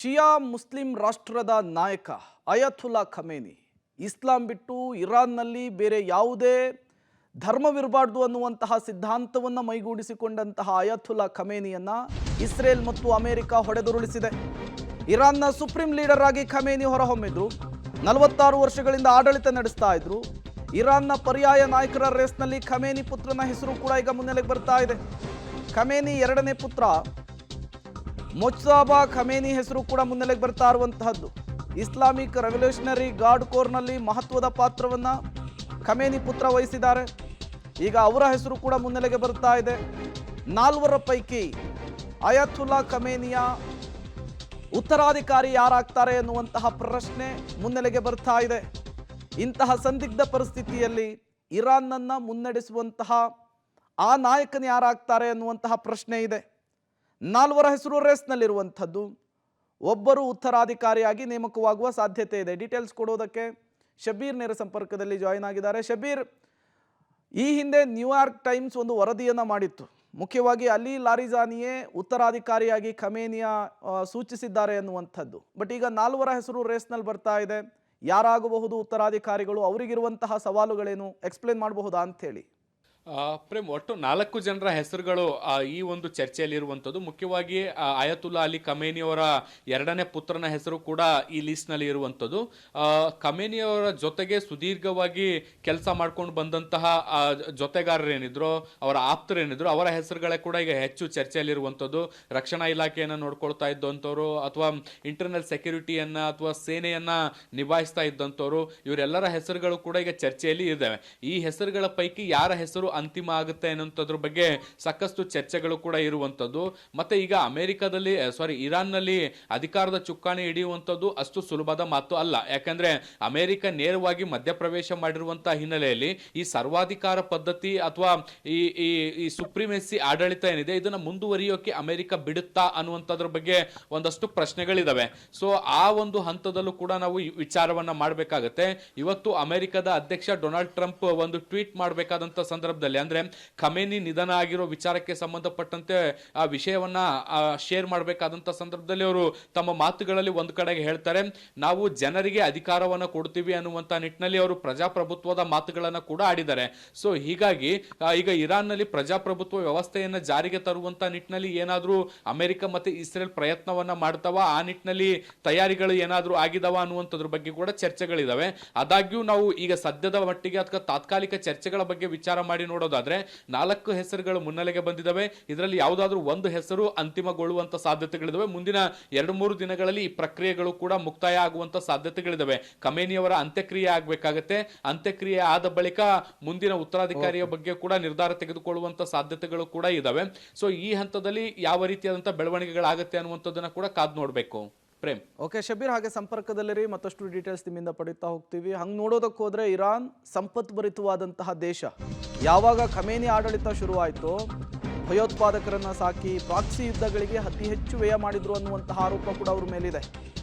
ಶಿಯಾ Muslim ರಾಷ್ಟ್ರದ ನಾಯಕ ಅಯತುಲ್ಲಾ Khamenei ಇಸ್ಲಾಂ ಬಿಟ್ಟು ಇರಾನ್ನಲ್ಲಿ ಬೇರೆ ಯಾವುದೇ ಧರ್ಮವಿರಬಾರ್ದು ಅನ್ನುವಂತಹ ಸಿದ್ಧಾಂತವನ್ನು ಮೈಗೂಡಿಸಿಕೊಂಡಂತಹ ಅಯತುಲ್ಲಾ ಖಮೇನಿಯನ್ನ ಇಸ್ರೇಲ್ ಮತ್ತು ಅಮೆರಿಕ ಹೊಡೆದುರುಳಿಸಿದೆ. ಇರಾನ್ನ ಸುಪ್ರೀಂ ಲೀಡರ್ ಆಗಿ ಖಮೇನಿ ಹೊರಹೊಮ್ಮಿದ್ರು. 46 ವರ್ಷಗಳಿಂದ ಆಡಳಿತ ನಡೆಸ್ತಾ ಇದ್ರು. ಇರಾನ್ನ ಪರ್ಯಾಯ ನಾಯಕರ ರೇಸ್ನಲ್ಲಿ ಖಮೇನಿ ಪುತ್ರನ ಹೆಸರು ಕೂಡ ಈಗ ಮುನ್ನೆಲೆಗೆ ಬರ್ತಾ ಇದೆ. ಖಮೇನಿ ಎರಡನೇ ಪುತ್ರ ಮೊಜ್ತಬಾ ಖಮೇನಿ ಹೆಸರು ಕೂಡ ಮುನ್ನೆಲೆಗೆ ಬರ್ತಾ ಇರುವಂತಹದ್ದು. ಇಸ್ಲಾಮಿಕ್ ರೆವಲ್ಯೂಷನರಿ ಗಾರ್ಡ್ ಕೋರ್ನಲ್ಲಿ ಮಹತ್ವದ ಪಾತ್ರವನ್ನ ಖಮೇನಿ ಪುತ್ರ ವಹಿಸಿದ್ದಾರೆ. ಈಗ ಅವರ ಹೆಸರು ಕೂಡ ಮುನ್ನೆಲೆಗೆ ಬರ್ತಾ ಇದೆ. 4 ಪೈಕಿ ಅಯತುಲ್ಲಾ ಖಮೇನಿಯ ಉತ್ತರಾಧಿಕಾರಿ ಯಾರಾಗ್ತಾರೆ ಎನ್ನುವಂತಹ ಪ್ರಶ್ನೆ ಮುನ್ನೆಲೆಗೆ ಬರ್ತಾ ಇದೆ. ಇಂತಹ ಸಂದಿಗ್ಧ ಪರಿಸ್ಥಿತಿಯಲ್ಲಿ ಇರಾನ್ನನ್ನು ಮುನ್ನಡೆಸುವಂತಹ ಆ ನಾಯಕನ ಯಾರಾಗ್ತಾರೆ ಎನ್ನುವಂತಹ ಪ್ರಶ್ನೆ ಇದೆ. 4 ಹೆಸರು ರೇಸ್ನಲ್ಲಿರುವಂಥದ್ದು. ಒಬ್ಬರು ಉತ್ತರಾಧಿಕಾರಿಯಾಗಿ ನೇಮಕವಾಗುವ ಸಾಧ್ಯತೆ ಇದೆ. ಡೀಟೇಲ್ಸ್ ಕೊಡೋದಕ್ಕೆ ಶಬೀರ್ ನೇರ ಸಂಪರ್ಕದಲ್ಲಿ ಜಾಯಿನ್ ಆಗಿದ್ದಾರೆ. ಶಬೀರ್, ಈ ಹಿಂದೆ ನ್ಯೂಯಾರ್ಕ್ ಟೈಮ್ಸ್ ಒಂದು ವರದಿಯನ್ನು ಮಾಡಿತ್ತು. ಮುಖ್ಯವಾಗಿ ಅಲಿ ಲಾರಿಜಾನಿಯೇ ಉತ್ತರಾಧಿಕಾರಿಯಾಗಿ ಖಮೇನಿಯ ಸೂಚಿಸಿದ್ದಾರೆ ಎನ್ನುವಂಥದ್ದು. ಬಟ್ ಈಗ 4 ಹೆಸರು ರೇಸ್ನಲ್ಲಿ ಬರ್ತಾ ಇದೆ. ಯಾರಾಗಬಹುದು ಉತ್ತರಾಧಿಕಾರಿಗಳು, ಅವರಿಗಿರುವಂತಹ ಸವಾಲುಗಳೇನು, ಎಕ್ಸ್ಪ್ಲೇನ್ ಮಾಡಬಹುದಾ ಅಂಥೇಳಿ? ಪ್ರೇಮ್, ಒಟ್ಟು 4 ಜನರ ಹೆಸರುಗಳು ಈ ಒಂದು ಚರ್ಚೆಯಲ್ಲಿರುವಂಥದ್ದು. ಮುಖ್ಯವಾಗಿ ಅಯತುಲ್ಲಾ ಅಲಿ ಖಮೇನಿಯವರ ಎರಡನೇ ಪುತ್ರನ ಹೆಸರು ಕೂಡ ಈ ಲಿಸ್ಟ್ನಲ್ಲಿ ಇರುವಂಥದ್ದು. ಖಮೇನಿಯವರ ಜೊತೆಗೆ ಸುದೀರ್ಘವಾಗಿ ಕೆಲಸ ಮಾಡ್ಕೊಂಡು ಬಂದಂತಹ ಜೊತೆಗಾರರೇನಿದ್ರು, ಅವರ ಆಪ್ತರೇನಿದ್ರು, ಅವರ ಹೆಸರುಗಳೇ ಕೂಡ ಈಗ ಹೆಚ್ಚು ಚರ್ಚೆಯಲ್ಲಿರುವಂಥದ್ದು. ರಕ್ಷಣಾ ಇಲಾಖೆಯನ್ನು ನೋಡ್ಕೊಳ್ತಾ ಇದ್ದಂಥವ್ರು, ಅಥವಾ ಇಂಟರ್ನಲ್ ಸೆಕ್ಯೂರಿಟಿಯನ್ನು ಅಥವಾ ಸೇನೆಯನ್ನು ನಿಭಾಯಿಸ್ತಾ ಇದ್ದಂಥವ್ರು, ಇವರೆಲ್ಲರ ಹೆಸರುಗಳು ಕೂಡ ಈಗ ಚರ್ಚೆಯಲ್ಲಿ ಇದ್ದಾವೆ. ಈ ಹೆಸರುಗಳ ಪೈಕಿ ಯಾರ ಹೆಸರು ಅಂತಿಮ ಆಗುತ್ತೆ ಅನ್ನೋದ್ರ ಬಗ್ಗೆ ಸಾಕಷ್ಟು ಚರ್ಚೆಗಳು ಕೂಡ ಇರುವಂಥದ್ದು. ಮತ್ತೆ ಈಗ ಇರಾನ್ನಲ್ಲಿ ಅಧಿಕಾರದ ಚುಕ್ಕಾಣಿ ಹಿಡಿಯುವಂಥದ್ದು ಅಷ್ಟು ಸುಲಭದ ಮಾತು ಅಲ್ಲ. ಯಾಕಂದ್ರೆ ಅಮೆರಿಕ ನೇರವಾಗಿ ಮಧ್ಯಪ್ರವೇಶ ಮಾಡಿರುವಂತಹ ಹಿನ್ನೆಲೆಯಲ್ಲಿ ಈ ಸರ್ವಾಧಿಕಾರ ಪದ್ಧತಿ ಅಥವಾ ಈ ಸುಪ್ರೀಮೆಸಿ ಆಡಳಿತ ಏನಿದೆ ಇದನ್ನ ಮುಂದುವರಿಯೋಕೆ ಅಮೆರಿಕ ಬಿಡುತ್ತಾ ಅನ್ನುವಂಥದ್ರ ಬಗ್ಗೆ ಒಂದಷ್ಟು ಪ್ರಶ್ನೆಗಳಿದಾವೆ. ಸೊ ಆ ಒಂದು ಹಂತದಲ್ಲೂ ಕೂಡ ನಾವು ವಿಚಾರವನ್ನ ಮಾಡಬೇಕಾಗತ್ತೆ. ಇವತ್ತು ಅಮೆರಿಕದ ಅಧ್ಯಕ್ಷ ಡೊನಾಲ್ಡ್ ಟ್ರಂಪ್ ಒಂದು ಟ್ವೀಟ್ ಮಾಡಬೇಕಾದಂತ ಸಂದರ್ಭದಲ್ಲಿ, ಅಂದ್ರೆ ಖಮೇನಿ ನಿಧನ ಆಗಿರೋ ವಿಚಾರಕ್ಕೆ ಸಂಬಂಧಪಟ್ಟಂತೆ ಆ ವಿಷಯವನ್ನ ಶೇರ್ ಮಾಡಬೇಕಾದಂತ ಸಂದರ್ಭದಲ್ಲಿ ಅವರು ತಮ್ಮ ಮಾತುಗಳಲ್ಲಿ ಒಂದು ಕಡೆಗೆ ಹೇಳ್ತಾರೆ, ನಾವು ಜನರಿಗೆ ಅಧಿಕಾರವನ್ನ ಕೊಡ್ತೀವಿ ಅನ್ನುವಂತ ನಿಟ್ಟಿನಲ್ಲಿ ಅವರು ಪ್ರಜಾಪ್ರಭುತ್ವದ ಮಾತುಗಳನ್ನ ಕೂಡ ಆಡಿದ್ದಾರೆ. ಸೊ ಹೀಗಾಗಿ ಈಗ ಇರಾನ್ನಲ್ಲಿ ಪ್ರಜಾಪ್ರಭುತ್ವ ವ್ಯವಸ್ಥೆಯನ್ನ ಜಾರಿಗೆ ತರುವಂತ ನಿಟ್ಟಿನಲ್ಲಿ ಏನಾದ್ರೂ ಅಮೆರಿಕ ಮತ್ತೆ ಇಸ್ರೇಲ್ ಪ್ರಯತ್ನವನ್ನ ಮಾಡ್ತಾವ, ಆ ನಿಟ್ಟಿನಲ್ಲಿ ತಯಾರಿಗಳು ಏನಾದ್ರೂ ಆಗಿದಾವ ಅನ್ನುವಂಥದ್ರ ಬಗ್ಗೆ ಕೂಡ ಚರ್ಚೆಗಳಿದಾವೆ. ಆದಾಗ್ಯೂ ನಾವು ಈಗ ಸದ್ಯದ ಮಟ್ಟಿಗೆ ಅಥವಾ ತಾತ್ಕಾಲಿಕ ಚರ್ಚೆಗಳ ಬಗ್ಗೆ ವಿಚಾರ ಮಾಡಿ ನೋಡೋದಾದ್ರೆ 4 ಹೆಸರುಗಳು ಮುನ್ನೆಲೆಗೆ ಬಂದಿದ್ದಾವೆ. ಇದರಲ್ಲಿ ಯಾವುದಾದ್ರೂ ಒಂದು ಹೆಸರು ಅಂತಿಮಗೊಳ್ಳುವಂತ ಸಾಧ್ಯತೆಗಳಿದಾವೆ. ಮುಂದಿನ 2-3 ದಿನಗಳಲ್ಲಿ ಈ ಪ್ರಕ್ರಿಯೆಗಳು ಕೂಡ ಮುಕ್ತಾಯ ಆಗುವಂತ ಸಾಧ್ಯತೆಗಳಿದಾವೆ. ಖಮೇನಿಯವರ ಅಂತ್ಯಕ್ರಿಯೆ ಆಗ್ಬೇಕಾಗತ್ತೆ. ಅಂತ್ಯಕ್ರಿಯೆ ಆದ ಬಳಿಕ ಮುಂದಿನ ಉತ್ತರಾಧಿಕಾರಿಯ ಬಗ್ಗೆ ಕೂಡ ನಿರ್ಧಾರ ತೆಗೆದುಕೊಳ್ಳುವಂತ ಸಾಧ್ಯತೆಗಳು ಕೂಡ ಇದಾವೆ. ಸೊ ಈ ಹಂತದಲ್ಲಿ ಯಾವ ರೀತಿಯಾದಂತಹ ಬೆಳವಣಿಗೆಗಳಾಗತ್ತೆ ಅನ್ನುವಂಥದ್ದನ್ನ ಕೂಡ ಕಾದು ನೋಡ್ಬೇಕು. ಪ್ರೇಮ್, ಓಕೆ ಶಬೀರ್, ಹಾಗೆ ಸಂಪರ್ಕದಲ್ಲಿರಿ, ಮತ್ತಷ್ಟು ಡೀಟೇಲ್ಸ್ ನಿಮ್ಮಿಂದ ಪಡೀತಾ ಹೋಗ್ತೀವಿ. ಹಂಗೆ ನೋಡೋದಕ್ಕೆ ಹೋದ್ರೆ ಇರಾನ್ ಸಂಪತ್ಭರಿತವಾದಂತಹ ದೇಶ. ಯಾವಾಗ ಖಮೇನಿ ಆಡಳಿತ ಶುರುವಾಯಿತು, ಭಯೋತ್ಪಾದಕರನ್ನ ಸಾಕಿ ಪ್ರಾಕ್ಸಿ ಯುದ್ಧಗಳಿಗೆ ಅತಿ ಹೆಚ್ಚು ವ್ಯಯ ಮಾಡಿದ್ರು ಅನ್ನುವಂತಹ ಆರೋಪ ಕೂಡ ಅವ್ರ ಮೇಲಿದೆ.